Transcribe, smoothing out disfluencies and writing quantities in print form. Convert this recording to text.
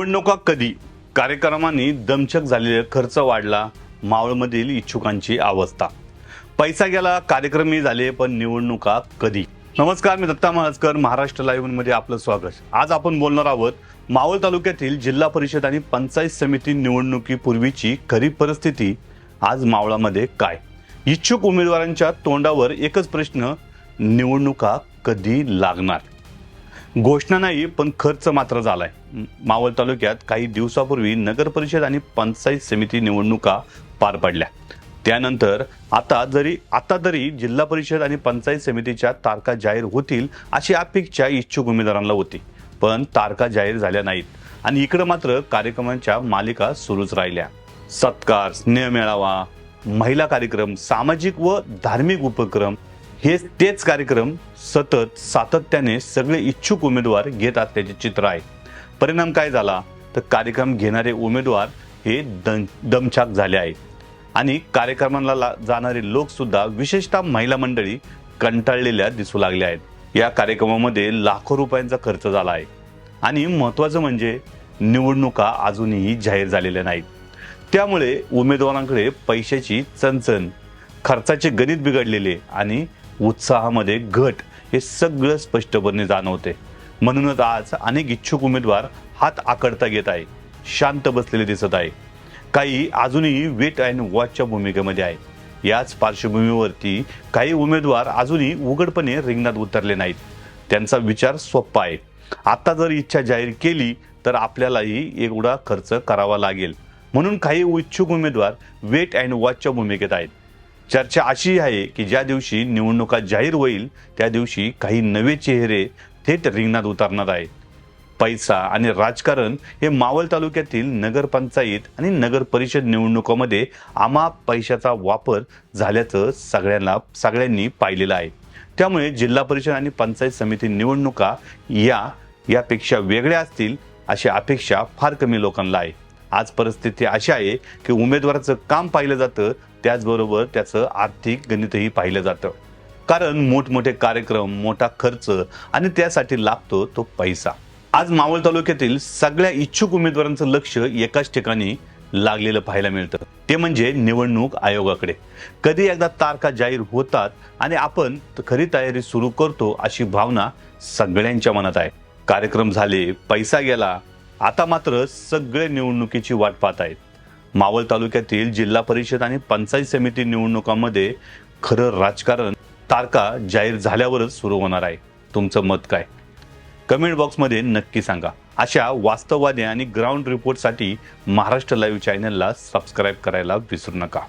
निवडणुका कधी कार्यक्रमांनी दमछक झालेला खर्च वाढला, मावळमधील इच्छुकांची अवस्था. पैसा गेला, कार्यक्रमही झाले, पण निवडणुका कधी. नमस्कार, मी दत्ता महाजकर, महाराष्ट्र लाईव्ह मध्ये आपलं स्वागत. आज आपण बोलणार आहोत मावळ तालुक्यातील जिल्हा परिषद आणि पंचायत समिती निवडणुकीपूर्वीची खरी परिस्थिती. आज मावळामध्ये काय. इच्छुक उमेदवारांच्या तोंडावर एकच प्रश्न, निवडणुका कधी लागणार. घोषणा नाही, पण खर्च मात्र झालाय. मावळ तालुक्यात काही दिवसापूर्वी नगर परिषद आणि पंचायत समिती निवडणुका पार पडल्या. त्यानंतर आता तरी जिल्हा परिषद आणि पंचायत समितीच्या तारखा जाहीर होतील अशी अपेक्षा इच्छुक उमेदवारांना होती, पण तारखा जाहीर झाल्या नाहीत आणि इकडे मात्र कार्यक्रमांच्या मालिका सुरूच राहिल्या. सत्कार, स्नेहमेळावा, महिला कार्यक्रम, सामाजिक व धार्मिक उपक्रम, हे तेच कार्यक्रम सातत्याने सगळे इच्छुक उमेदवार घेत असल्याचे चित्र आहे. परिणाम काय झाला तर कार्यक्रम घेणारे उमेदवार हे दमछाक झाले आहे आणि कार्यक्रमाला जाणारे लोक सुद्धा, विशेषतः महिला मंडळी, कंटाळलेल्या दिसू लागल्या आहेत. या कार्यक्रमामध्ये लाखो रुपयांचा खर्च झाला आहे आणि महत्त्वाचं म्हणजे निवडणुका अजूनही जाहीर झालेल्या नाहीत. त्यामुळे उमेदवारांकडे पैशाची चणचण, खर्चाचे गणित बिघडलेले आणि उत्साहामध्ये घट हे सगळं स्पष्टपणे जाणवते. म्हणूनच आज अनेक इच्छुक उमेदवार हात आकडता घेत आहे, शांत बसलेले दिसत आहे. काही अजूनही वेट अँड वॉचच्या भूमिकेमध्ये आहे. याच पार्श्वभूमीवरती काही उमेदवार अजूनही उघडपणे रिंगणात उतरले नाहीत. त्यांचा विचार सोपा आहे, आता जर इच्छा जाहीर केली तर आपल्यालाही एवढा खर्च करावा लागेल. म्हणून काही इच्छुक उमेदवार वेट अँड वॉचच्या भूमिकेत आहेत. चर्चा अशी आहे की ज्या दिवशी निवडणुका जाहीर होईल त्या दिवशी काही नवे चेहरे थेट रिंगणात उतरणार आहेत. पैसा आणि राजकारण हे मावळ तालुक्यातील नगरपंचायत आणि नगर परिषद निवडणुकांमध्ये अमाप पैशाचा वापर झाल्याचं सगळ्यांनी पाहिलेलं आहे. त्यामुळे जिल्हा परिषद आणि पंचायत समिती निवडणुका यापेक्षा वेगळ्या असतील अशी अपेक्षा फार कमी लोकांना आहे. आज परिस्थिती अशी आहे की उमेदवाराचं काम पाहिलं जातं, त्याचबरोबर त्याचं आर्थिक गणितही पाहिलं जातं. कारण मोठमोठे कार्यक्रम, मोठा खर्च आणि त्यासाठी लागतो तो पैसा. आज मावळ तालुक्यातील सगळ्या इच्छुक उमेदवारांचं लक्ष एकाच ठिकाणी लागलेलं पाहायला मिळतं, ते म्हणजे निवडणूक आयोगाकडे. कधी एकदा तारखा जाहीर होतात आणि आपण खरी तयारी सुरू करतो अशी भावना सगळ्यांच्या मनात आहे. कार्यक्रम झाले, पैसा गेला, आता मात्र सगळे निवडणुकीची वाट पाहत आहेत. मावळ तालुक्यातील जिल्हा परिषद आणि पंचायत समिती निवडणुकांमध्ये खरं राजकारण तारखा जाहीर झाल्यावरच सुरू होणार आहे. तुमचं मत काय? कमेंट बॉक्समध्ये नक्की सांगा. अशा वास्तववादी आणि ग्राउंड रिपोर्टसाठी महाराष्ट्र लाईव्ह चॅनलला सबस्क्राईब करायला विसरू नका.